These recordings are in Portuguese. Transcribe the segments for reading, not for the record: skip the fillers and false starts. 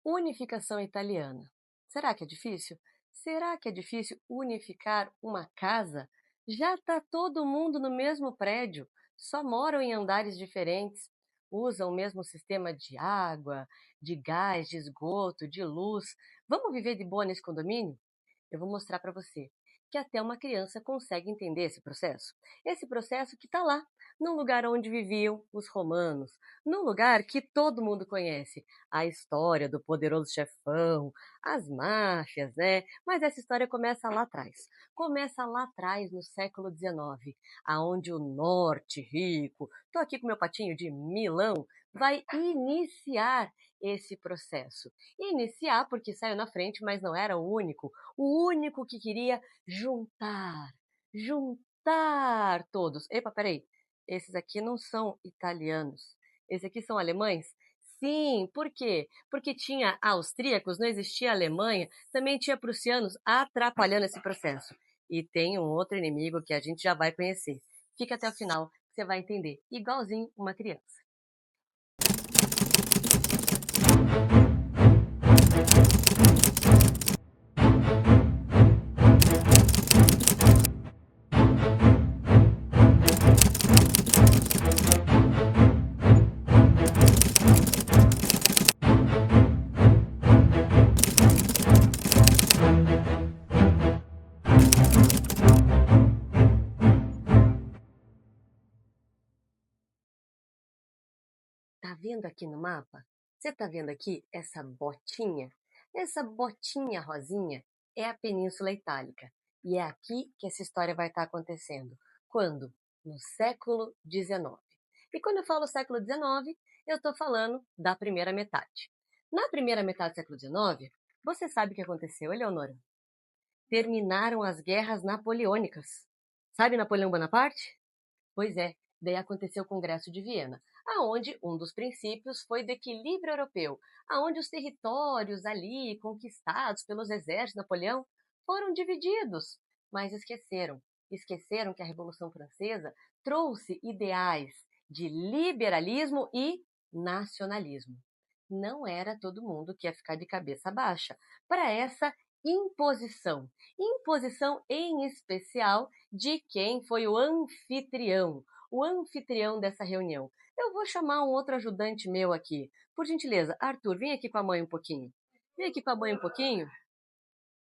Unificação italiana. Será que é difícil? Será que é difícil unificar uma casa? Já está todo mundo no mesmo prédio, só moram em andares diferentes, usam o mesmo sistema de água, de gás, de esgoto, de luz. Vamos viver de boa nesse condomínio? Eu vou mostrar para você que até uma criança consegue entender esse processo. Esse processo que está lá, num lugar onde viviam os romanos, num lugar que todo mundo conhece. A história do poderoso chefão, as máfias, né? Mas essa história começa lá atrás. Começa lá atrás, no século XIX, aonde o norte rico, estou aqui com meu patinho de Milão, vai iniciar esse processo. Iniciar porque saiu na frente, mas não era o único que queria juntar todos. Epa, peraí, esses aqui não são italianos, esses aqui são alemães? Sim, por quê? Porque tinha austríacos, não existia Alemanha, também tinha prussianos atrapalhando esse processo. E tem um outro inimigo que a gente já vai conhecer. Fica até o final, que você vai entender, igualzinho uma criança. Tá vendo aqui no mapa? Você tá vendo aqui essa botinha? Essa botinha rosinha é a Península Itálica. E é aqui que essa história vai estar acontecendo. Quando? No século XIX. E quando eu falo século XIX, eu estou falando da primeira metade. Na primeira metade do século XIX, você sabe o que aconteceu, Eleonora? Terminaram as guerras napoleônicas. Sabe Napoleão Bonaparte? Pois é, daí aconteceu o Congresso de Viena, aonde um dos princípios foi do equilíbrio europeu, aonde os territórios ali conquistados pelos exércitos de Napoleão foram divididos, mas esqueceram que a Revolução Francesa trouxe ideais de liberalismo e nacionalismo. Não era todo mundo que ia ficar de cabeça baixa para essa imposição. Imposição em especial de quem foi o anfitrião dessa reunião. Eu vou chamar um outro ajudante meu aqui. Por gentileza, Arthur, vem aqui com a mãe um pouquinho. Vem aqui com a mãe um pouquinho.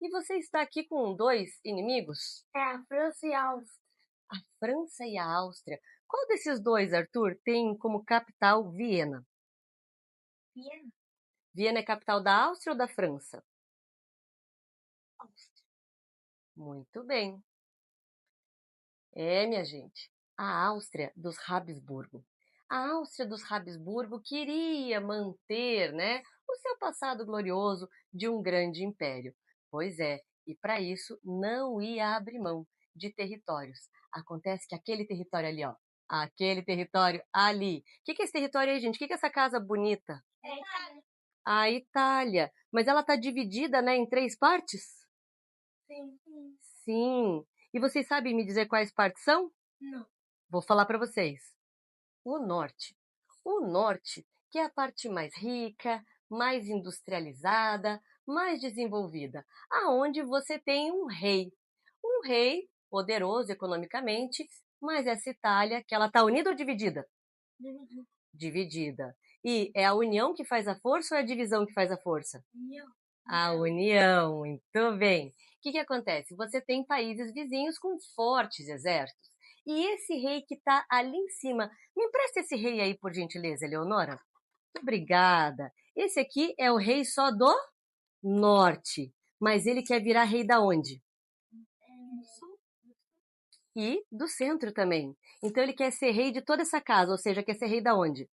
E você está aqui com dois inimigos? É a França e a Áustria. A França e a Áustria. Qual desses dois, Arthur, tem como capital Viena? Viena? Viena é capital da Áustria ou da França? Áustria. Muito bem. É, minha gente, a Áustria dos Habsburgo. A Áustria dos Habsburgo queria manter, né, o seu passado glorioso de um grande império. Pois é, e para isso não ia abrir mão de territórios. Acontece que aquele território ali, ó, aquele território ali. O que é esse território aí, gente? O que é essa casa bonita? É a Itália. A Itália. Mas ela está dividida, né, em três partes? Sim. Sim. E vocês sabem me dizer quais partes são? Não. Vou falar para vocês. O norte. O norte, que é a parte mais rica, mais industrializada, mais desenvolvida, aonde você tem um rei. Um rei poderoso economicamente, mas essa Itália, que ela está unida ou dividida? Dividido. Dividida. E é a união que faz a força ou é a divisão que faz a força? União. A união, muito bem. O que acontece? Você tem países vizinhos com fortes exércitos. E esse rei que está ali em cima, me empresta esse rei aí, por gentileza, Eleonora? Obrigada. Esse aqui é o rei só do norte, mas ele quer virar rei da onde? Sul. E do centro também. Então ele quer ser rei de toda essa casa, ou seja, quer ser rei da onde?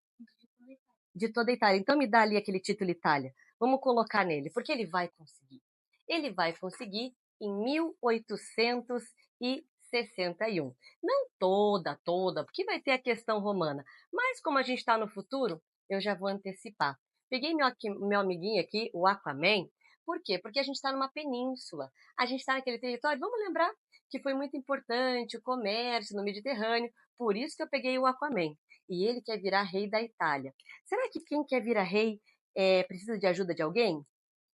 De toda a Itália. Então me dá ali aquele título Itália. Vamos colocar nele, porque ele vai conseguir. Ele vai conseguir em 1861. Não toda, porque vai ter a questão romana. Mas como a gente está no futuro, eu já vou antecipar. Peguei meu amiguinho aqui, o Aquaman. Por quê? Porque a gente está numa península. A gente está naquele território. Vamos lembrar que foi muito importante o comércio no Mediterrâneo. Por isso que eu peguei o Aquaman. E ele quer virar rei da Itália. Será que quem quer virar rei precisa de ajuda de alguém?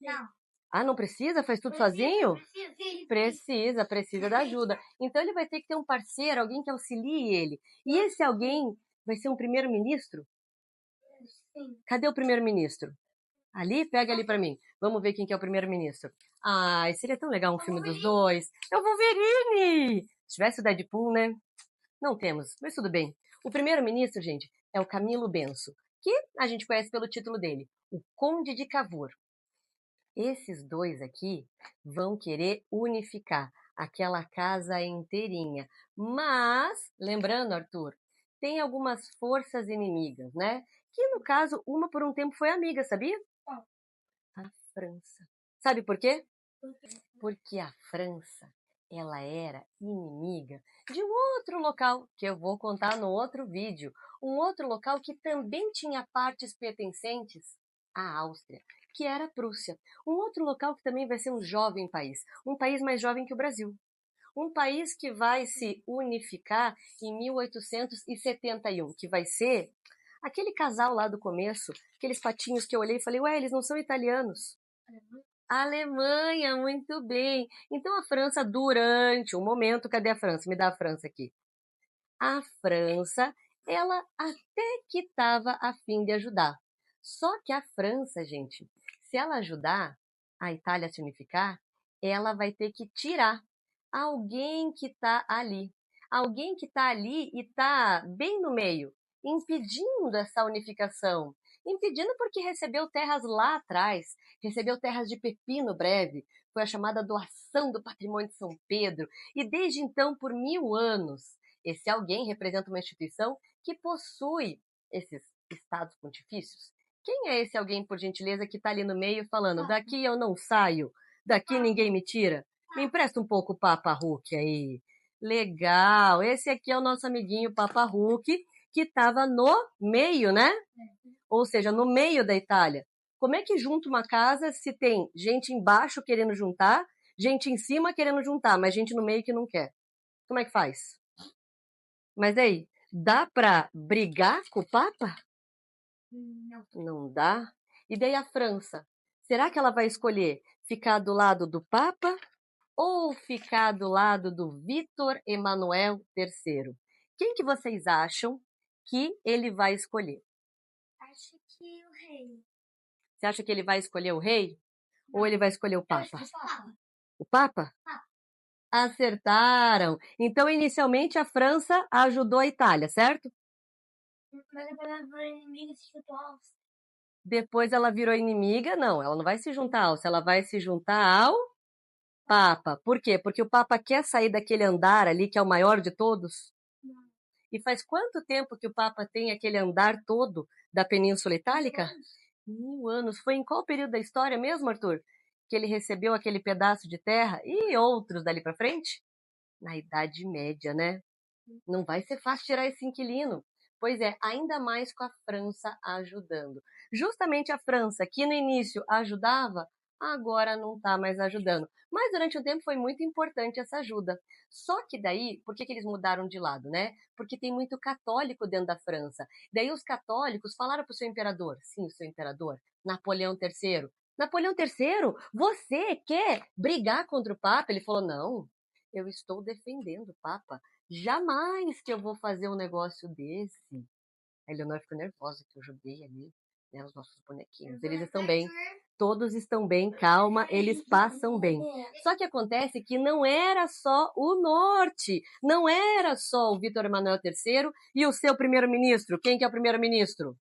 Não. Ah, não precisa? Faz tudo sozinho? Precisa. Precisa da ajuda. Então ele vai ter que ter um parceiro, alguém que auxilie ele. E esse alguém vai ser um primeiro-ministro? Sim. Cadê o primeiro-ministro? Ali? Pega ali pra mim. Vamos ver quem que é o primeiro-ministro. Ai, seria tão legal um filme dos dois. É o Wolverine! Se tivesse o Deadpool, né? Não temos, mas tudo bem. O primeiro-ministro, gente, é o Camilo Benso, que a gente conhece pelo título dele, o Conde de Cavour. Esses dois aqui vão querer unificar aquela casa inteirinha. Mas, lembrando, Arthur, tem algumas forças inimigas, né? Que no caso, uma por um tempo foi amiga, sabia? Qual? A França. Sabe por quê? Por quê? Porque a França, ela era inimiga de um outro local, que eu vou contar no outro vídeo. Um outro local que também tinha partes pertencentes à Áustria, que era a Prússia. Um outro local que também vai ser um jovem país, um país mais jovem que o Brasil. Um país que vai se unificar em 1871, que vai ser aquele casal lá do começo, aqueles patinhos que eu olhei e falei, ué, eles não são italianos. Alemanha, muito bem. Então a França, durante um momento, cadê a França? Me dá a França aqui. A França, ela até que estava a fim de ajudar. Só que a França, gente, se ela ajudar a Itália a se unificar, ela vai ter que tirar alguém que está ali. Alguém que está ali e está bem no meio, impedindo essa unificação. Impedindo porque recebeu terras lá atrás, recebeu terras de pepino breve, foi a chamada doação do patrimônio de São Pedro, e desde então, por 1000 anos, esse alguém representa uma instituição que possui esses estados pontifícios. Quem é esse alguém, por gentileza, que está ali no meio falando, daqui eu não saio, daqui ninguém me tira? Me empresta um pouco o Papa Hulk aí. Legal, esse aqui é o nosso amiguinho Papa Hulk, que estava no meio, né? Ou seja, no meio da Itália. Como é que junta uma casa se tem gente embaixo querendo juntar, gente em cima querendo juntar, mas gente no meio que não quer? Como é que faz? Mas aí, dá para brigar com o Papa? Não. Não dá. E daí a França? Será que ela vai escolher ficar do lado do Papa ou ficar do lado do Vítor Emanuel III? Quem que vocês acham que ele vai escolher? Acho que o rei. Você acha que ele vai escolher o rei? Ou ele vai escolher o Papa? Acho que o Papa. O Papa? Papa. Acertaram! Então, inicialmente, a França ajudou a Itália, certo? Mas depois ela virou inimiga e se chutou a Áustria. Depois ela virou inimiga. Não, ela não vai se juntar à Áustria, ela vai se juntar ao Papa. Por quê? Porque o Papa quer sair daquele andar ali, que é o maior de todos. Não. E faz quanto tempo que o Papa tem aquele andar todo da Península Itálica? 1000 anos. Foi em qual período da história mesmo, Arthur? Que ele recebeu aquele pedaço de terra e outros dali para frente? Na Idade Média, né? Não vai ser fácil tirar esse inquilino. Pois é, ainda mais com a França ajudando. Justamente a França, que no início ajudava, agora não está mais ajudando. Mas durante um tempo foi muito importante essa ajuda. Só que daí, por que eles mudaram de lado, né? Porque tem muito católico dentro da França. Daí os católicos falaram para o seu imperador, sim, o seu imperador, Napoleão III. Napoleão III, você quer brigar contra o Papa? Ele falou, não, eu estou defendendo o Papa. Jamais que eu vou fazer um negócio desse. A Eleonora ficou nervosa que eu joguei ali, né, os nossos bonequinhos. Eles estão bem, todos estão bem, calma, eles passam bem. Só que acontece que não era só o norte, não era só o Vítor Emanuel III e o seu primeiro-ministro. Quem que é o primeiro-ministro?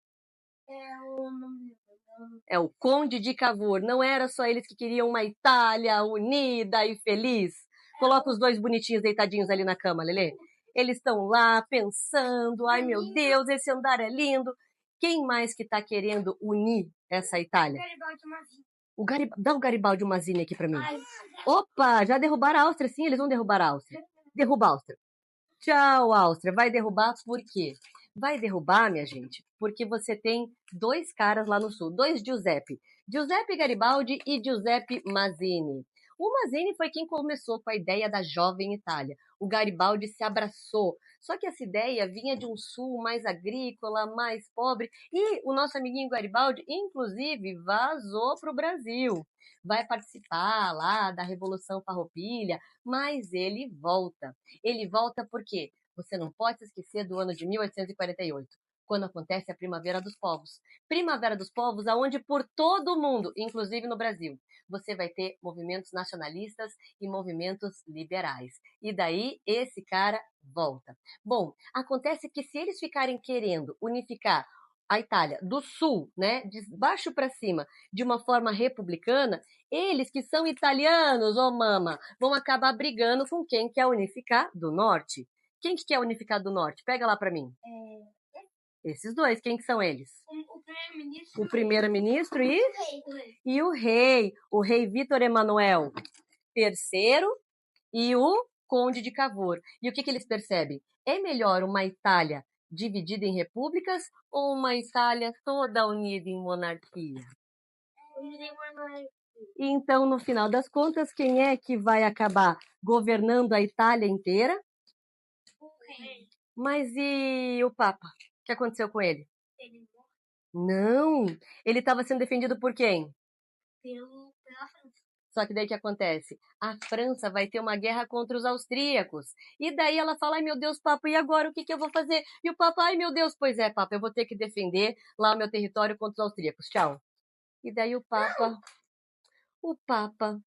É o Conde de Cavour. Não era só eles que queriam uma Itália unida e feliz. Coloca os dois bonitinhos deitadinhos ali na cama, Lelê. Eles estão lá pensando, ai meu Deus, esse andar é lindo. Quem mais que está querendo unir essa Itália? Dá o Garibaldi Mazzini aqui para mim. Opa, já derrubaram a Áustria, sim, eles vão derrubar a Áustria. Derruba a Áustria. Tchau, Áustria. Vai derrubar por quê? Vai derrubar, minha gente, porque você tem dois caras lá no sul, dois Giuseppe. Giuseppe Garibaldi e Giuseppe Mazzini. O Mazzini foi quem começou com a ideia da jovem Itália. o Garibaldi se abraçou. Só que essa ideia vinha de um sul mais agrícola, mais pobre, e o nosso amiguinho Garibaldi, inclusive, vazou para o Brasil. Vai participar lá da Revolução Farroupilha, mas ele volta. Ele volta por quê? Você não pode se esquecer do ano de 1848, quando acontece a Primavera dos Povos. Primavera dos Povos, aonde por todo o mundo, inclusive no Brasil, você vai ter movimentos nacionalistas e movimentos liberais. E daí esse cara volta. Bom, acontece que se eles ficarem querendo unificar a Itália do sul, né, de baixo para cima, de uma forma republicana, eles que são italianos, ô mama, vão acabar brigando com quem quer unificar do norte. Quem que quer unificar do norte? Pega lá para mim. Esses dois, quem que são eles? O primeiro-ministro. O primeiro-ministro O rei. o rei Vítor Emanuel III e o conde de Cavour. E o que eles percebem? É melhor uma Itália dividida em repúblicas ou uma Itália toda unida em monarquia? E então, no final das contas, quem é que vai acabar governando a Itália inteira? O rei. Mas e o Papa? O que aconteceu com ele? Ele Não, ele estava sendo defendido por quem? pela França. Só que daí o que acontece? A França vai ter uma guerra contra os austríacos. E daí ela fala, ai meu Deus, Papa, e agora o que eu vou fazer? E o Papa, ai meu Deus, pois é, Papa, eu vou ter que defender lá o meu território contra os austríacos. Tchau. E daí o Papa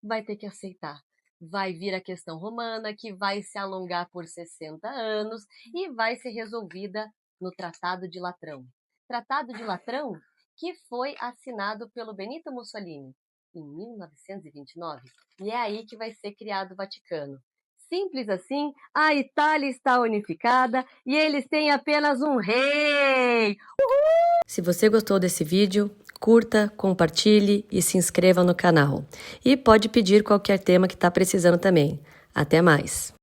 vai ter que aceitar. Vai vir a questão romana, que vai se alongar por 60 anos e vai ser resolvida no Tratado de Latrão. Tratado de Latrão que foi assinado pelo Benito Mussolini em 1929. E é aí que vai ser criado o Vaticano. Simples assim, a Itália está unificada e eles têm apenas um rei. Uhul! Se você gostou desse vídeo, curta, compartilhe e se inscreva no canal. E pode pedir qualquer tema que está precisando também. Até mais!